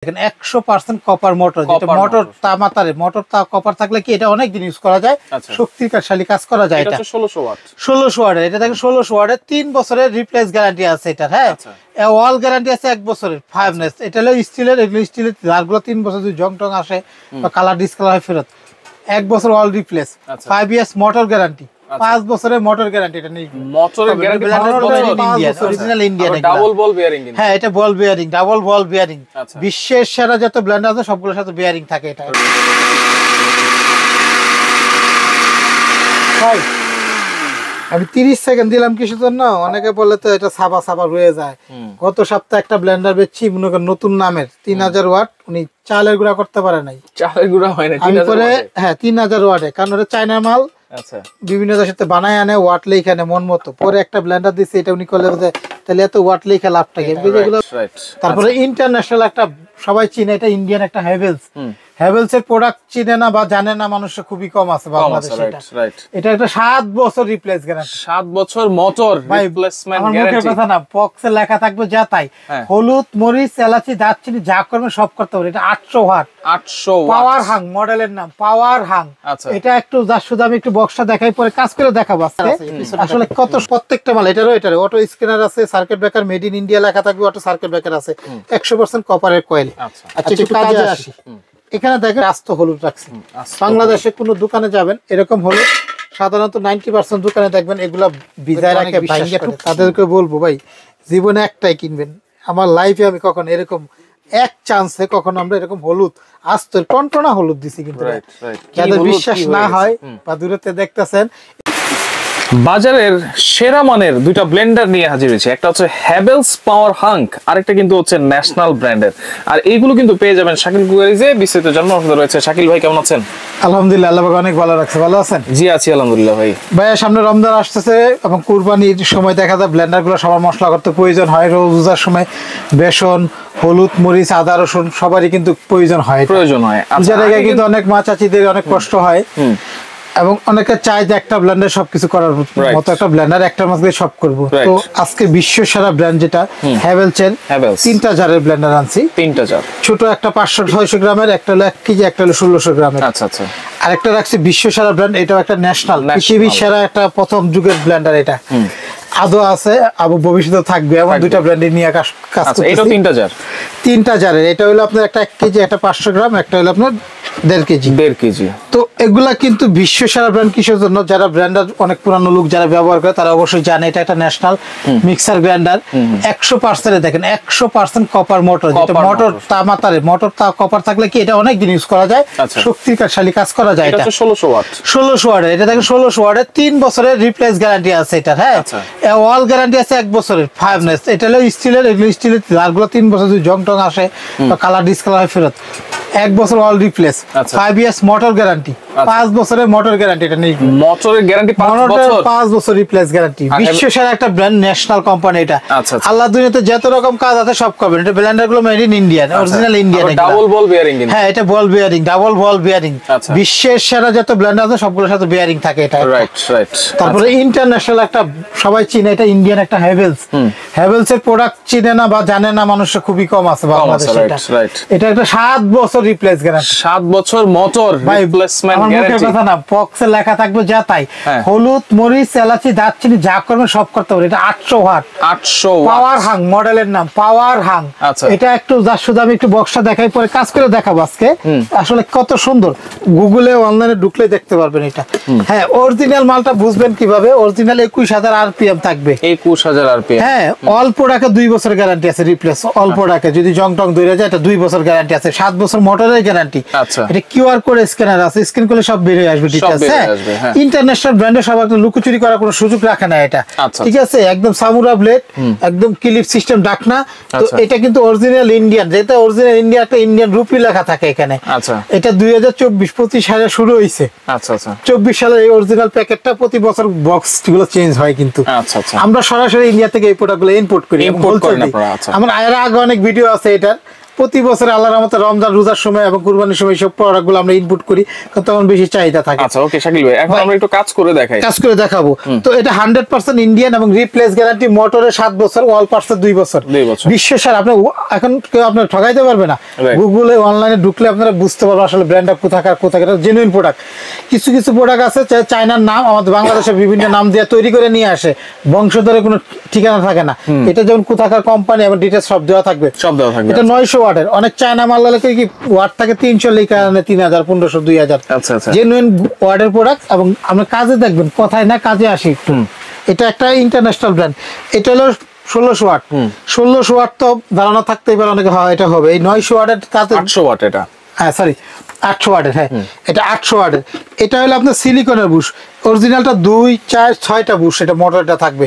দেখেন 100% copper motor, যেটা motor তামাতারে motor তা কপার থাকলে কি এটা অনেক দিন ইউজ করা যায়, শক্তিশালী কাজ করা যায়। এটা 1600 ওয়াট, 1600 ওয়াটের। এটা দেখেন 1600 ওয়াটের 3 বছরের রিপ্লেস গ্যারান্টি আছে এটা। হ্যাঁ, ওয়াল গ্যারান্টি আছে 1 বছরের ফায়ারনেস। এটা হলো স্টিলের, এগুলো স্টিলের যারগুলো 3 বছর যদি জং টং আসে বা কালার ডিসকালার হয় ফেরত 1 বছর ওয়াল রিপ্লেস। 5 ইয়ার্স মোটর গ্যারান্টি, 5 বছরের মোটর গ্যারান্টি। এটা নেই মোটরের গ্যারান্টি 5 বছর, অরিজিনাল ইন্ডিয়ান। ডাবল বল বেয়ারিং। হ্যাঁ, এটা বল বেয়ারিং, ডাবল বল বেয়ারিং। বিশ্বের সেরা যত ব্লেন্ডার আছে সবগুলোর সাথে বেয়ারিং থাকে এটা। আমি 30 সেকেন্ড দিলাম কিসের জন্য, অনেকে বলে তো এটা সাবা সাবা রয়ে যায়। গত সপ্তাহে একটা ব্লেন্ডার বেচছি মনে করেন নতুন নামের 3000 ওয়াট, উনি চালের গুঁড়া করতে পারে নাই। চালের গুঁড়া হয় না 3000 ওয়াটে? হ্যাঁ 3000 ওয়াটে, কারণ ওটা চায়নার মাল। আচ্ছা, বিভিন্ন দেশের সাথে বানায় আনে, ওয়াট লেখা আনে মন মতো। পরে একটা ব্লেন্ডার দিচ্ছে, এটা উনি করলে তাহলে এত ওয়াট লেখা লাভটা কি? তারপরে ইন্টারন্যাশনাল একটা সবাই চিনে, এটা ইন্ডিয়ান একটা হ্যাভেলস। হ্যাভেলস এর প্রোডাক্ট চিনে না বা জানে না মানুষ খুবই কম আছে বাংলাদেশে। এটা একটা 7 বছর রিপ্লেস গ্যারান্টি। 7 বছর মোটর রিপ্লেসমেন্ট গ্যারান্টি। আমার মুখের কথা না, বক্সে লেখা থাকবে যা তাই। হলুদ, মরিচ, এলাচি, দারচিনি যা করবে সব করতে পারে। এটা 800 ওয়াট, 800 ওয়াট। পাওয়ার হাং মডেলের নাম, পাওয়ার হাং। এটা একটু যার শুধু আমি একটু বক্সটা দেখাই, পরে কাজ করে দেখাবো আসলে কত। প্রত্যেকটা মাল এটারও অটো স্ক্যানার আছে, circuit breaker made in India লেখা থাকবে, অটো সার্কিট ব্রেকার আছে, 100% কপারের কয়েল। আচ্ছা, একটু কাজে আসি। এখানে দেখেন আস্ত হলুদ রাখছি। বাংলাদেশে কোনো দোকানে যাবেন এরকম হলুদ সাধারণত 90% দোকানে দেখবেন এগুলা ভিজায় রাখে। তাদেরকে বলবো ভাই জীবনে একটাই কিনবেন। আমার লাইফে আমি কখনো এরকম এক চান্সে কখনো আমরা এরকম হলুদ আস্ত টনটনা হলুদ দিছি। কিন্তু যাদের বিশ্বাস না হয় বা দূরতে দেখতেছেন, বাজারের সেরা মানের দুইটা ব্লেন্ডার নিয়ে হাজির হয়েছে। একটা হচ্ছে হ্যাভেলস পাওয়ার হাঙ্ক, আরেকটা কিন্তু হচ্ছে ন্যাশনাল ব্র্যান্ডের। আর এইগুলো কিন্তু পেয়ে যাবেন শাকিল কুকারিজে। বিস্তারিত জন্ম রয়েছে। শাকিল ভাই কেমন আছেন? আলহামদুলিল্লাহ, আল্লাহ অনেক ভালো রাখছে। ভালো আছেন? জি আছি আলহামদুলিল্লাহ। ভাই ভাইয়া সামনে রমজান আসতেছে এবং কুরবানির সময় দেখা যায় ব্লেন্ডার গুলো সবার মশলা করতে প্রয়োজন হয়। রোজার সময় বেসন, হলুদ, মরিচ, আদা, রসুন সবারই কিন্তু প্রয়োজন হয়। জায়গায় কিন্তু অনেক মা চাচিদের অনেক কষ্ট হয় এবং অনেকে চায় যে একটা ব্লেন্ডার সবকিছু করার মতো একটা ব্লেন্ডার একটার মধ্যে সব করবো। তো আজকে বিশ্ব সেরা ব্র্যান্ড যেটা হ্যাভেলস এর 3টা জারের ব্লেন্ডার আনছি। 3টা জার, ছোট একটা 500-600 গ্রামের, একটা হলো 1 কেজি, একটা হলো 1600 গ্রামের। আচ্ছা আচ্ছা। আর একটা রাখছি বিশ্ব সেরা ব্র্যান্ড, এটাও একটা ন্যাশনাল পৃথিবীর সেরা একটা প্রথম যুগের ব্লেন্ডার। এটা আদৌ আছে, আবু ভবিষ্যতে থাকবে। এমন দুইটা ব্র্যান্ডে নিয়ে কাজ করতেছি। এটা 3টা জার, 3টা জারের। এটা হলো আপনার একটা 1 কেজি, একটা 500 গ্রাম, একটা হলো আপনার 1.5 কেজি। 1.5 কেজি। তো এগুলা কিন্তু বিশ্ব সেরা ব্র্যান্ড কিসের জন্য? যারা ব্র্যান্ডার অনেক পুরানো লোক যারা ব্যবহার করে তারা অবশ্যই জানে এটা একটা ন্যাশনাল মিক্সার গ্রাইন্ডার। 100% দেখেন 100% কপার মোটর, যেটা মোটর তামাতারে মোটর তা কপার থাকলে কি এটা অনেক দিন ইউজ করা যায়, শক্তিশালী কাজ করা যায়। এটা 1600 ওয়াট, 1600 ওয়াটের। এটা দেখেন 1600 ওয়াটের 3 বছরের রিপ্লেস গ্যারান্টি আছে এটা। হ্যাঁ, ওয়াল গ্যারান্টি আছে 1 বছরের ফায়ারনেস। এটা হলো স্টিলের, এগুলো স্টিলের যারগুলো 3 বছর যদি জং টং আসে বা কালার ডিসকালার হয় ফেরত 1 বছর ওয়াল রিপ্লেস। 5 ইয়ার্স মোটর গ্যারান্টি, 5 বছরের মোটর গ্যারান্টি। এটা নেই মোটরের গ্যারান্টি 5 বছর রিপ্লেস গ্যারান্টি। বিশ্ব সেরা একটা ব্র্যান্ড, ন্যাশনাল কোম্পানি এটা। আল্লাহ দুনিয়াতে যত রকম কাজ আছে সব করবেন। এটা ব্লেন্ডার গুলো made in India, original Indian. Double ball bearing. হ্যাঁ, এটা বল বেয়ারিং, ডাবল বল বেয়ারিং। বিশ্বের সেরা যত ব্লেন্ডার আছে সবগুলোর সাথে বেয়ারিং থাকে এটা। Right right. তারপরে ইন্টারন্যাশনাল একটা সবাই চিনে, এটা ইন্ডিয়ান একটা হ্যাভেলস। হ্যাভেলস এর প্রোডাক্ট চিনে না বা জানে না মানুষ খুবই কম আছে বাংলাদেশে। এটা একটা 7 বছর রিপ্লেস গ্যারান্টি। 7 বছর মোটর রিপ্লেসমেন্ট গ্যারান্টি। আমার মুখের কথা না, বক্সে লেখা থাকবে যা তাই। হলুদ, মরিচ, এলাচি, দারচিনি যা করবে সব করতে পারে। এটা 800 ওয়াট, 800 ওয়াট। পাওয়ার হাং মডেলের নাম, পাওয়ার হাং। এটা একটু যার শুধু আমি একটু বক্সটা দেখাই, পরে কাজ করে দেখাবো আজকে। আসলে কত সুন্দর, গুগলে অনলাইনে ঢুকলে দেখতে পারবেন এটা। হ্যাঁ, অরিজিনাল মালটা বুঝবেন কিভাবে? অরিজিনাল 21000 আরপিএম থাকবে। 21000 আরপিএম। হ্যাঁ, অল্প রাখে 2 বছর গ্যারান্টি আছে রিপ্লেস। অল্প রাখে যদি জং টং ধরে যায় এটা 2 বছর গ্যারান্টি আছে। 7 বছর মোটরের গ্যারান্টি। এটা কিউআর কোড স্ক্যানার আছে, স্ক্যান করলে সব বের হয়ে আসবে ডিটেইলস। হ্যাঁ, ইন্টারন্যাশনাল ব্র্যান্ডের সব একটা লুকোচুরি করার কোনো সুযোগ রাখে না এটা। ঠিক আছে, একদম সামুরা ব্লেড, একদম ক্লিপ সিস্টেম ডাকনা। তো এটা কিন্তু অরিজিনাল ইন্ডিয়ান, যেটা অরিজিনাল ইন্ডিয়া একটা ইন্ডিয়ান রুপি লেখা থাকে এখানে। এটা 2024-25 সালে শুরু হইছে। আচ্ছা আচ্ছা। 24 সালে এই অরিজিনাল প্যাকেটটা প্রতি বছর বক্স গুলো চেঞ্জ হয় কিন্তু। আচ্ছা আচ্ছা। আমরা সরাসরি ইন্ডিয়া থেকে এই প্রোডাক্টগুলো ইম্পোর্ট করি। আমার আগে অনেক ভিডিও আছে এটার। প্রতি বছর আল্লাহর রহমতে রমজান রোজার সময় এবং কুরবানির সময় সব প্রোডাক্টগুলো আমরা ইনপুট করি, কারণ তখন বেশি চাহিদা থাকে। আচ্ছা ওকে শাকিল ভাই, এখন আমরা একটু কাজ করে দেখাবো। তো এটা 100% ইন্ডিয়ান এবং রিপ্লেস গ্যারান্টি, মোটরে 7 বছর, অল পার্টসে 2 বছর। বিশ্বসার আপনি এখন কেউ আপনার ঠকাইতে পারবে না। গুগলে অনলাইনে ঢুকলে আপনারা বুঝতে পারবেন আসলে ব্র্যান্ডটা কোথাকার, এটা জেনুইন প্রোডাক্ট। কিছু কিছু প্রোডাক্ট আছে চায়নার নাম আমাদের বাংলাদেশে বিভিন্ন নাম দিয়ে তৈরি করে নিয়ে আসে, বংশধরে কোনো ঠিকানা থাকে না। এটা যেমন কোথাকার কোম্পানি এবং ডিটেইলস সব দেওয়া থাকবে। এটা 900 ওয়াটের, অনেক চায়না মাল লেখে কি ওয়াট থাকে 300, লেখা 3000, 1500, 2000। জেনুইন ওয়াটের প্রোডাক্ট এবং আপনি কাজে দেখবেন, কথায় না কাজে আসি একটু। এটা একটা ইন্টারন্যাশনাল ব্র্যান্ড। এটা হলো 1600 ওয়াট। 1600 ওয়াট তো ধারণা থাকতেই পারে অনেকে, হয় এটা হবে। এই 900 ওয়াটের কাজে 800 ওয়াট এটা, হ্যাঁ সরি 800 ওয়াটের, হ্যাঁ এটা 800 ওয়াটের। এটা হলো আপনার সিলিকনের বুশ, অরিজিনালটা 2, 4, 6টা বুশ এটা মোটরটা থাকবে।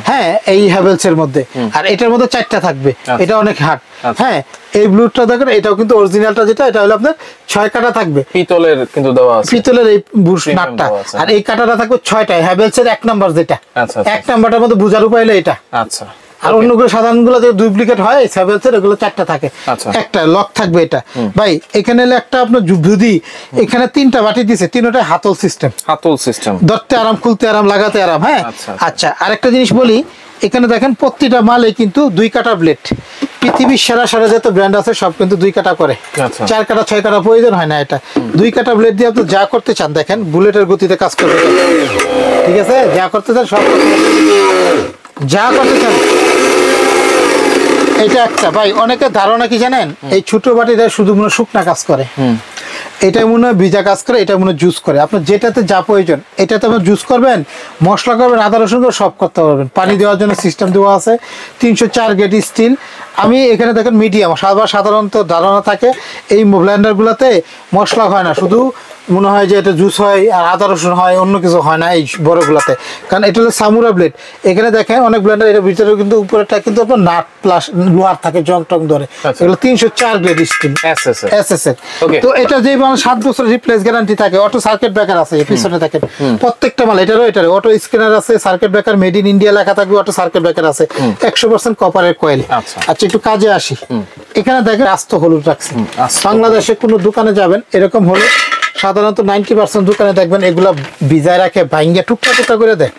হ্যাঁ এই হ্যাভেলস এর মধ্যে, আর এটার মধ্যে 4টা থাকবে। এটা অনেক হার্ড। হ্যাঁ এই ব্লুটা দেখেন, এটাও কিন্তু অরিজিনালটা যেটা, এটা হলো আপনার 6 কাটা থাকবে, পিতলের কিন্তু দেওয়া আছে, পিতলের এই বুশ নাটটা। আর এই কাটাটা থাকবে 6টা, হ্যাভেলস এর 1 নাম্বার যেটা। এক নাম্বারটার মধ্যে বুঝার উপায় হলো এটা। আচ্ছা, আর অন্যগুলো সাধারণ গুলো যে ডুপ্লিকেট হয়, সেভেলসের এগুলো 4টা থাকে। একটা লক থাকবে এটা। ভাই এখানে হলো একটা আপনার যদি এখানে 3টা বাটি দিছে, 3টাই হাতল সিস্টেম, ধরতে আরাম, খুলতে আরাম, লাগাতে আরাম। হ্যাঁ আচ্ছা, আরেকটা জিনিস বলি, এখানে দেখেন প্রতিটা মালে কিন্তু 2 কাটা ব্লেড। পৃথিবীর সেরা যত ব্র্যান্ড আছে সব কিন্তু 2 কাটা করে, 4 কাটা 6 কাটা প্রয়োজন হয় না। এটা 2 কাটা ব্লেড দিয়ে আপনি যা করতে চান, দেখেন বুলেটের গতিতে কাজ করবে। ঠিক আছে, যা করতে চান সব যা করতে চান। এটা একটা ভাই অনেকের ধারণা কি জানেন, এই ছোট বাটিটা শুধু মনে শুকনা কাজ করে, এটা মনে হয় ভিজা কাজ করে, এটা মনে জুস করে। আপনার যেটাতে যা প্রয়োজন এটাতে আপনি জুস করবেন, মশলা করবেন, আদা রসুন করে সব করতে পারবেন। পানি দেওয়ার জন্য সিস্টেম দেওয়া আছে, 304 গেট স্টিল। আমি এখানে দেখেন মিডিয়াম, সাধারণত ধারণা থাকে এই ব্লেন্ডার গুলাতে মশলা হয় না, শুধু মনে হয় যে এটা জুস হয় আর আদা রসুন হয়, অন্য কিছু হয় না এই বড় গুলাতে, কারণ এটা হলো সামুরা ব্লেড। এখানে দেখেন অনেক ব্লেন্ডার এর ভিতরে কিন্তু উপরেটা কিন্তু আপনার নাট প্লাস লোহার থাকে, জং টং ধরে। এগুলো 304 গ্রেড স্টিল এসএস এর। তো এটা যে 7 বছর রিপ্লেস গ্যারান্টি থাকে। অটো সার্কিট ব্রেকার আছে পিছনে দেখেন, প্রত্যেকটা মাল এটারও অটো স্ক্যানার আছে, circuit breaker made in India লেখা থাকবে, অটো সার্কিট ব্রেকার আছে, 100% কপারের কয়েল। আচ্ছা একটু কাজে আসি। এখানে দেখেন আস্ত হলুদ রাখছে। বাংলাদেশে কোনো দোকানে যাবেন এরকম হলুদ সাধারণত 90% দোকানে দেখবেন এগুলা ভিজায় রাখে, ভাঙ্গা টুকটা করে দেয়।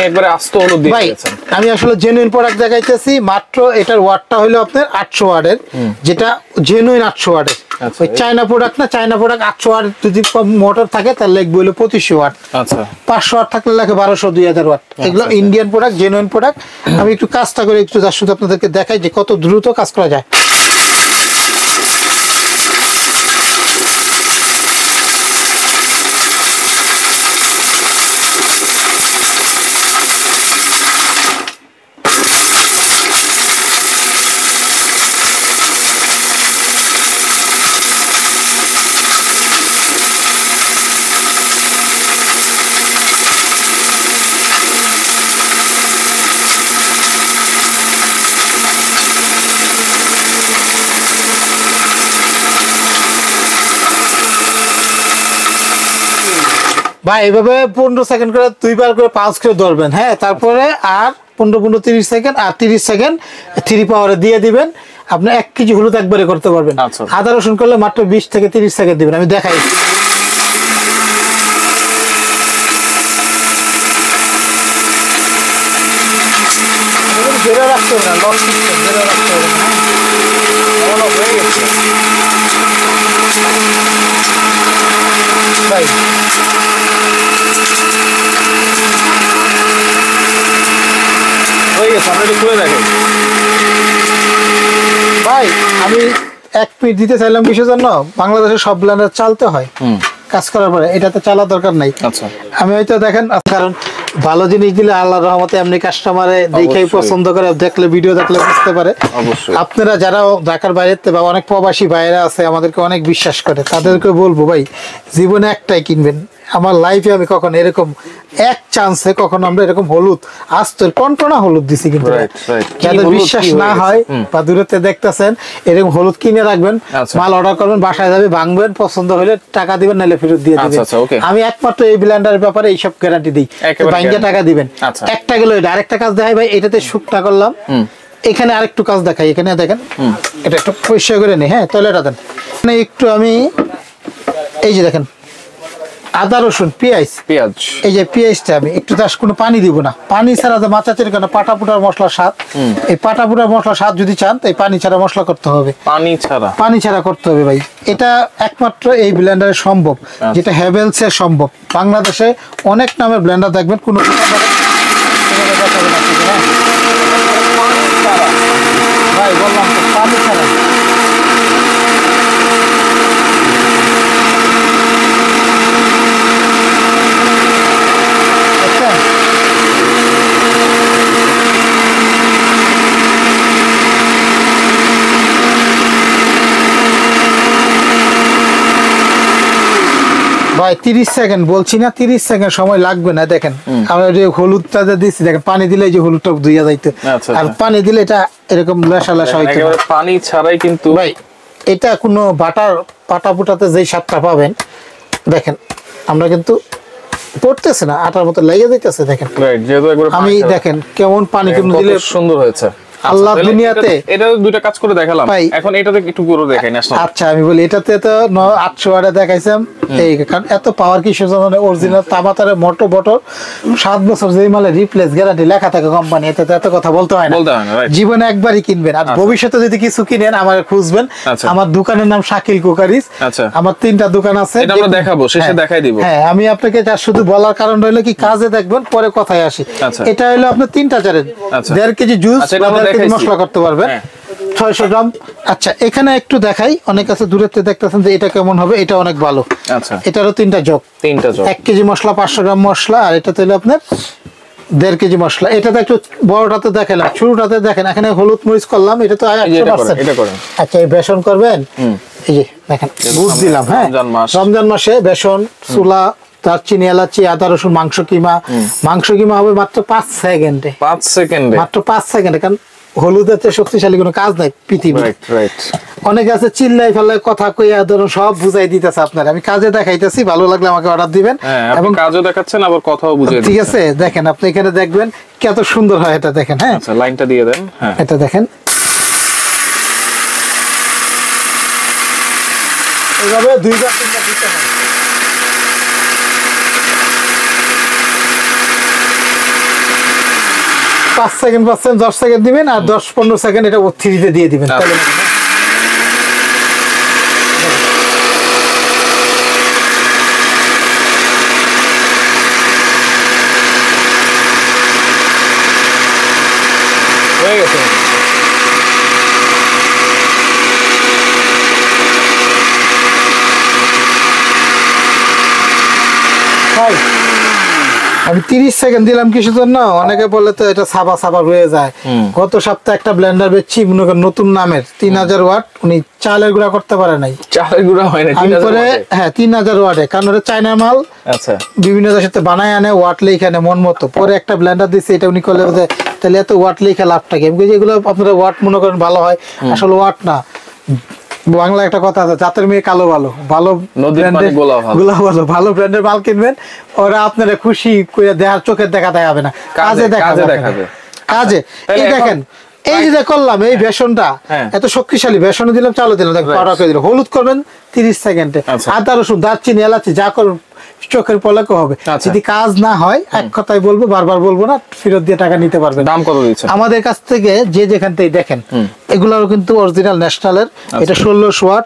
একবারে আস্ত হলুদ দিয়ে দিয়েছেন। আমি আসলে জেনুইন প্রোডাক্ট দেখাইতেছি। মাত্র এটার ওয়াটটা হলো আপনার 800 ওয়াটের, যেটা জেনুইন 800 ওয়াটের। ওই চায়না প্রোডাক্ট না, চায়না প্রোডাক্ট 800 ওয়াট যদি মোটর থাকে তার লিখবে হলো 2500 ওয়াট। আচ্ছা 500 ওয়াট থাকলে লাগে 1200, 2000 ওয়াট। এগুলো ইন্ডিয়ান প্রোডাক্ট, জেনুইন প্রোডাক্ট। আমি একটু কাজটা করে একটু যার শুধু আপনাদেরকে দেখাই যে কত দ্রুত কাজ করা যায়। ভাই এইভাবে 15 সেকেন্ড করে 2 বার করে 5 করে ধরবেন। হ্যাঁ তারপরে আর 15-30 সেকেন্ড আর 30 সেকেন্ড 3 পাওয়ারে দিয়ে দিবেন। আপনি 1 কেজি হলুদ একবারে করতে পারবেন। আদা রসুন করলে মাত্র 20 থেকে 30 সেকেন্ড দিবেন। আমি দেখাই। বেরো রাখতে হবে না, লক সিস্টেম বেরো রাখতে হবে না। অল হয়ে গেছে ভাই। হয়ে গেছে, আমরা একটু খুলে দেখেন ভাই। আমি 1 মিনিট দিতে চাইলাম কিসের জন্য, বাংলাদেশের সব ব্লেন্ডার চালতে হয় কাজ করার পরে, এটাতে চালার দরকার নাই। আচ্ছা আমি হয়তো দেখেন, কারণ ভালো জিনিস দিলে আল্লাহর রহমতে এমনি কাস্টমারে দেখেই পছন্দ করে, দেখলে ভিডিও দেখলে বুঝতে পারে। আপনারা যারা ঢাকার বাইরে বা অনেক প্রবাসী ভাইরা আছে আমাদেরকে অনেক বিশ্বাস করে, তাদেরকে বলবো ভাই জীবনে একটাই কিনবেন। আমার লাইফে আমি কখনো এরকম এক চান্সে কখনো আমরা এরকম হলুদ আস্তর টনটনা হলুদ দিছি, কিন্তু যাদের বিশ্বাস না হয় বা দূরেতে দেখতেছেন এরকম হলুদ কিনে রাখবেন, মাল অর্ডার করবেন, বাসায় যাবে, ভাঙবেন, পছন্দ হলে টাকা দিবেন, নাহলে ফেরত দিয়ে দিবেন। আমি একমাত্র এই ব্লেন্ডারের ব্যাপারে এইসব গ্যারান্টি দিই, ভাঙে টাকা দিবেন। একটা গেল এটা, আরেকটা কাজ দেখাই ভাই। এটাতে শুকনা করলাম, এখানে আরেকটু কাজ দেখাই, এখানে দেখেন এটা একটু পরিষ্কার করে নি। হ্যাঁ তয়লাটা দেন মানে একটু, আমি এই যে দেখেন আদা রসুন পেঁয়াজ, এই যে পেঁয়াজটা আমি একটু জাস্ট কোনো পানি দিব না, পানি ছাড়া যে মাচা চের কেন পাটা পুটার মশলার স্বাদ, এই পাটা পুটার মশলার স্বাদ যদি চান তাই পানি ছাড়া মশলা করতে হবে, পানি ছাড়া করতে হবে ভাই। এটা একমাত্র এই ব্লেন্ডারে সম্ভব, যেটা হ্যাভেলস এর সম্ভব। বাংলাদেশে অনেক নামের ব্লেন্ডার দেখবেন, কোনো ভাই বললাম তো পানি ছাড়া। ভাই 30 সেকেন্ড বলছি না, 30 সেকেন্ড সময় লাগবে না। দেখেন আমরা যে হলুদটা দিচ্ছি, দেখেন পানি দিলে যে হলুদটা ধুইয়া যাইতো, আর পানি দিলে এটা এরকম লেশা লেশা হইতো, পানি ছাড়াই কিন্তু ভাই এটা কোনো বাটার পাটা পুটাতে যেই স্বাদটা পাবেন, দেখেন আমরা কিন্তু পড়তেছে না, আটার মতো লেগে যাইতেছে। দেখেন আমি দেখেন কেমন পানি কেমন দিলে সুন্দর হয়েছে। আল্লাহ দুনিয়াতে এটা দুইটা কাজ করে দেখালাম, এখন এটাতে একটু পুরো দেখাই না। আচ্ছা আমি বলি এটাতে তো 800 ওয়াটে দেখাইছিলাম, এই কারণ এত পাওয়ার কিসের জন্য, অরিজিনাল তামাতারের মোটর বটর 7 বছর যেই মালে রিপ্লেস গ্যারান্টি লেখা থাকে কোম্পানি, এতে এত কথা বলতে হয় না, জীবনে একবারই কিনবেন। আর ভবিষ্যতে যদি কিছু কিনেন আমার খুঁজবেন, আমার দোকানের নাম শাকিল কুকারিজ, আমার 3টা দোকান আছে, এটা আমরা দেখাবো, শেষে দেখাই দিব। হ্যাঁ আমি আপনাকে যা শুধু বলার কারণ হলো কি কাজে দেখবেন, পরে কথায় আসি। এটা হলো আপনার 3টা চারের 1.5 কেজি জুস মশলা করতে পারবেন, 600 গ্রাম। আচ্ছা এখানে একটু দেখাই, অনেক কাছে দূরে দেখতেছেন যে এটা কেমন হবে, এটা অনেক ভালো। আচ্ছা এটারও 3টা জগ, 1 কেজি মশলা 500 গ্রাম মশলা, আর এটা হলো আপনার 1.5 কেজি মশলা। এটাতে একটু বড়টাতে দেখালাম, ছোটটাতে দেখেন এখানে হলুদ মরিচ করলাম, এটা তো 100%। আচ্ছা এই বেসন করবেন, এই যে দেখেন গুড় দিলাম। হ্যাঁ রমজান মাসে বেসন, চুলা, দারচিনি, এলাচি, আদা রসুন, মাংস কিমা হবে মাত্র 5 সেকেন্ডে, মাত্র 5 সেকেন্ডে। কারণ হলুদের শক্তিশালী কোনো কাজ নাই পৃথিবীতে। অনেক আছে চিল্লাই ফেলে কথা কইয়া ধরুন সব বুঝাই দিতেছে আপনার, আমি কাজে দেখাইতেছি, ভালো লাগলে আমাকে অর্ডার দিবেন, এবং কাজও দেখাচ্ছেন আবার কথাও বুঝাই দিচ্ছেন। ঠিক আছে দেখেন আপনি এখানে দেখবেন কত সুন্দর হয় এটা, দেখেন। হ্যাঁ আচ্ছা লাইনটা দিয়ে দেন। হ্যাঁ এটা দেখেন এইভাবে 2বার 3বার দিতে হয়। 5 সেকেন্ড পাচ্ছেন, 10 সেকেন্ড দিবেন, আর 10-15 সেকেন্ড এটা 3-তে দিয়ে দিবেন। তাহলে হয়ে গেছে। আমি 30 সেকেন্ড দিলাম কিসের জন্য, অনেকে বলে তো এটা সাবা সাবা হয়ে যায়। গত সপ্তাহে একটা ব্লেন্ডার বেচছি মনে করেন নতুন নামের 3000 ওয়াট, উনি চালের গুঁড়া করতে পারে নাই, চালের গুঁড়া হয় না। হ্যাঁ 3000 ওয়াটে, কারণ ওটা চায়নার মাল। আচ্ছা বিভিন্ন দেশের সাথে বানায় আনে, ওয়াট লেখা আনে মন মতো। পরে একটা ব্লেন্ডার দিচ্ছে, এটা উনি করলে তাহলে এত ওয়াট লেখা লাভটা কি? এগুলো আপনারা ওয়াট মনে করেন ভালো হয়, আসলে ওয়াট না। বাংলা একটা কথা আছে, জাতের মেয়ে কালো ভালো, ভালো ভালো ব্র্যান্ডের মাল কিনবেন, ওরা আপনারা খুশি করে দেখার চোখের দেখা দেখাবে না, কাজে দেখাবে। কাজে এই দেখেন এই যে করলাম এই বেসনটা এত শক্তিশালী, বেসন দিলাম, চালু দিলাম, দেখেন পাউডার করে দিলাম, হলুদ করবেন 30 সেকেন্ডে, আদা রসুন দারচিনি এলাচি যা করবেন চোখের পলকে হবে। যদি কাজ না হয় এক কথাই বলবো, বারবার বলবো না, ফেরত দিয়ে টাকা নিতে পারবেন। দাম কত দিচ্ছেন আমাদের কাছ থেকে? যে যেখান থেকে দেখেন এগুলোও কিন্তু অরিজিনাল ন্যাশনালের, এটা 1600 ওয়াট,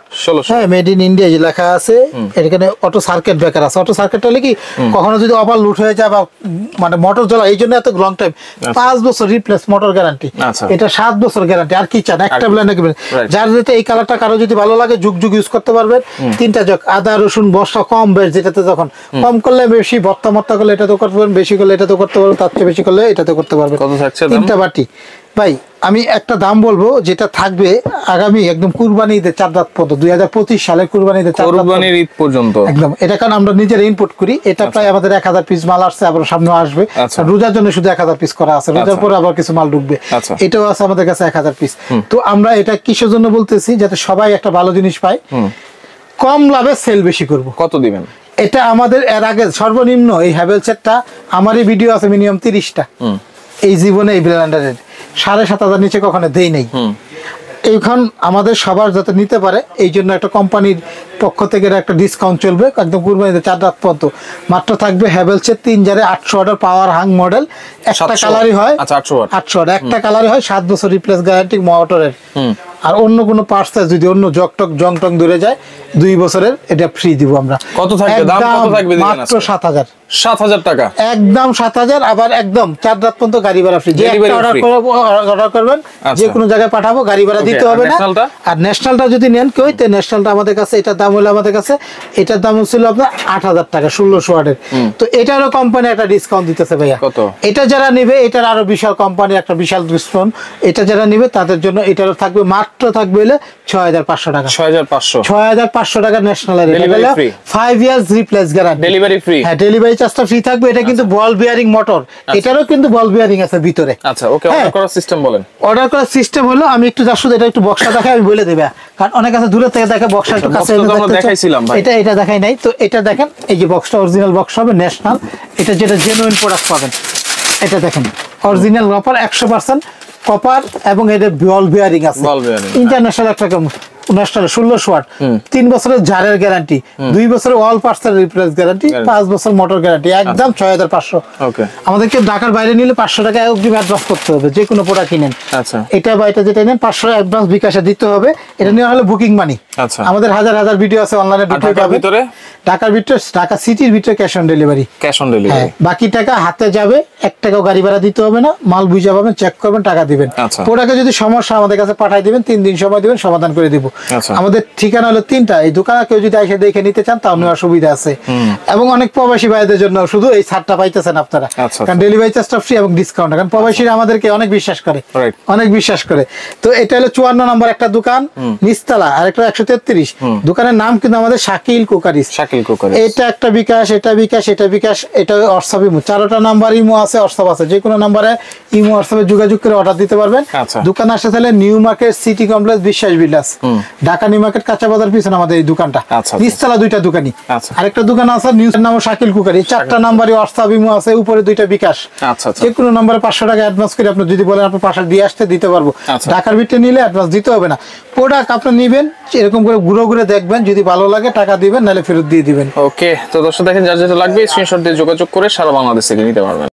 হ্যাঁ মেড ইন ইন্ডিয়া লেখা আছে। এখানে অটো সার্কিট ব্রেকার আছে। অটো সার্কিট হলে কি কখনো যদি ওভার লুট হয়ে যায় বা মানে মোটর জ্বলা, এই জন্য এত লং টাইম, 5 বছর রিপ্লেস মোটর গ্যারান্টি, এটা 7 বছর গ্যারান্টি। আর কি চান? একটা ব্লেন্ডার কিনবেন, যার যেটা এই কালারটা কারো যদি ভালো লাগে যুগ যুগ ইউজ করতে পারবেন। 3টা জগ, আদা রসুন বর্ষা কম বেশ, যেটাতে যখন কম করলে বেশি, ভর্তা মর্তা করলে এটাতে করতে পারবেন, বেশি করলে এটাতে করতে পারবেন, তার চেয়ে বেশি করলে এটাতে করতে পারবেন। 3টা বাটি। ভাই আমি একটা দাম বলবো যেটা থাকবে আগামী একদম কুরবানি ঈদের 4 রাত পর্যন্ত, 2025 সালের কুরবানি ঈদের 4 ঈদ পর্যন্ত একদম। এটা কারণ আমরা নিজেরা ইম্পোর্ট করি, এটা প্রায় আমাদের 1000 পিস মাল আসছে, আবার সামনে আসবে। রোজার জন্য শুধু 1000 পিস করা আছে, রোজার পরে আবার কিছু মাল ঢুকবে, এটাও আছে আমাদের কাছে 1000 পিস। তো আমরা এটা কিসের জন্য বলতেছি? যাতে সবাই একটা ভালো জিনিস পায়, কম লাভে সেল বেশি করব। কত দিবেন? এটা আমাদের এর আগে সর্বনিম্ন এই হ্যাভেলসেরটা আমারই ভিডিও আছে মিনিমাম 30টা এই জীবনে, এই ব্লেন্ডারের 7,500 নিচে কখনো দেই নাই। এইখান আমাদের সবার যাতে নিতে পারে এই জন্য একটা কোম্পানির পক্ষ থেকে একটা ডিসকাউন্ট চলবে একদম কুরবানিতে 4 রাত পর্যন্ত। মাত্র থাকবে হ্যাভেলসের 3 জারে 800 ওয়াটের পাওয়ার হাং মডেল, একটা কালারই হয়। আচ্ছা 800 ওয়াট, একটা কালারই হয়, 7 বছর রিপ্লেস গ্যারান্টি মোটরের। আর অন্য কোনো পার্টস যদি অন্য জং টং ধরে যায় 2 বছরের এটা ফ্রি দিব আমরা। কত থাকবে দাম? কত থাকবে? মাত্র 7,000। 7,000 টাকা একদম 7,000। আবার একদম 4 রাত পর্যন্ত গাড়ি ভাড়া ফ্রি। যে অর্ডার করবেন যে কোনো জায়গায় পাঠাবো, গাড়ি ভাড়া দিতে হবে না। আর ন্যাশনালটা যদি নেন কেউ, তো ন্যাশনালটা আমাদের কাছে এটার দাম হলো আমাদের কাছে এটার দাম ছিল আপনার 8,000 টাকা 1600 ওয়াটের। তো এটারও কোম্পানি একটা ডিসকাউন্ট দিতেছে ভাইয়া। কত? এটা যারা নেবে এটার আরো বিশাল কোম্পানি একটা বিশাল ডিসকাউন্ট। এটা যারা নেবে তাদের জন্য এটারও থাকবে মাত্র থাকবে হলো 6,500 টাকা। 6,500 টাকা national. 5 years replace guarantee, delivery free. হ্যাঁ, ডেলিভারি চার্জটা ফ্রি থাকবে। এটা কিন্তু বল বিয়ারিং মোটর, এটারও কিন্তু বল বিয়ারিং আছে ভিতরে। আচ্ছা ওকে, অর্ডার করার সিস্টেম বলেন। অর্ডার করার সিস্টেম হলো আমি একটু শুধু এটা একটু বক্সটা দেখাই, আমি বলে দেব, কারণ অনেক আছে দূরে থেকে দেখে বক্সটা একটু কাছে দেখাইছিলাম ভাই। এটা দেখাই নাই তো। এটা দেখেন, এই যে বক্সটা অরিজিনাল বক্স হবে ন্যাশনাল। এটা যেটা জেনুইন প্রোডাক্ট পাবেন, এটা দেখেন অরিজিনাল কপার 100% কপার, এবং এটা বল বিয়ারিং আছে ইন্টারন্যাশনাল একটা ন্যাশনাল 1600 ওয়াট, 3 বছরের জারের গ্যারান্টি, 2 বছরের অল পার্টসের রিপ্লেস গ্যারান্টি, 5 বছর মোটর গ্যারান্টি, একদম 6,500। ওকে, আমাদেরকে ঢাকার বাইরে নিলে 500 টাকা অগ্রিম অ্যাডভান্স করতে হবে যে কোনো প্রোডাক্ট কিনেন। আচ্ছা, এটা বা এটা যেটা নেন 500 অ্যাডভান্স বিকাশে দিতে হবে। এটা নেওয়া হলো বুকিং মানি। আচ্ছা, আমাদের হাজার হাজার ভিডিও আছে অনলাইনে, ঢাকার ভিতরে ঢাকা সিটির ভিতরে ক্যাশ অন ডেলিভারি। বাকি টাকা হাতে যাবে, 1 টাকাও গাড়ি ভাড়া দিতে হবে না। মাল বুঝা পাবেন, চেক করবেন, টাকা দিবেন। প্রোডাক্টে যদি সমস্যা আমাদের কাছে পাঠিয়ে দিবেন, 3 দিন সময় দিবেন, সমাধান করে দিব। আমাদের ঠিকানা হলো 3টা। এই দোকানে কেউ যদি এসে দেখে নিতে চান তাও নেওয়ার সুবিধা আছে। এবং অনেক প্রবাসী ভাইদের জন্য শুধু এই ছাড়টা পাইতেছেন আপনারা, কারণ ডেলিভারি চার্জটা ফ্রি এবং ডিসকাউন্ট। কারণ প্রবাসীরা আমাদেরকে অনেক বিশ্বাস করে। তো এটা হলো 54 নম্বর একটা দোকান, নিচতলা। আর একটা 133। দোকানের নাম কিন্তু আমাদের শাকিল কুকারিস। এটা একটা বিকাশ, এটা বিকাশ, এটা বিকাশ, এটা হোয়াটসঅ্যাপ ইমো, 4টা নাম্বার ইমো আছে, হোয়াটসঅ্যাপ আছে। যে কোনো নাম্বারে ইমো হোয়াটসঅ্যাপে যোগাযোগ করে অর্ডার দিতে পারবেন। দোকান আসতে তাহলে নিউ মার্কেট সিটি কমপ্লেক্স বিশ্বাস বিলাস, ঢাকা নিউ মার্কেট কাঁচা বাজার পিছনে আমাদের এই দোকানটা। নিচতলা 2টা দোকানই। আরেকটা দোকান আছে নিউজ নাম শাকিল কুকারি, 4টা নাম্বারে হোয়াটসঅ্যাপ ইমো আছে, উপরে 2টা বিকাশ। যে কোনো নাম্বারে 500 টাকা অ্যাডভান্স করে আপনি যদি বলেন আপনার পাশে দিয়ে আসতে দিতে পারবো। ঢাকার ভিতরে নিলে অ্যাডভান্স দিতে হবে না। প্রোডাক্ট আপনি নিবেন, এরকম করে ঘুরে দেখবেন, যদি ভালো লাগে টাকা দিবেন, নাহলে ফেরত দিয়ে দিবেন। ওকে, তো দর্শক দেখেন যার যেটা লাগবে স্ক্রিনশট দিয়ে যোগাযোগ করে সারা বাংলাদেশ থেকে নিতে পারবেন।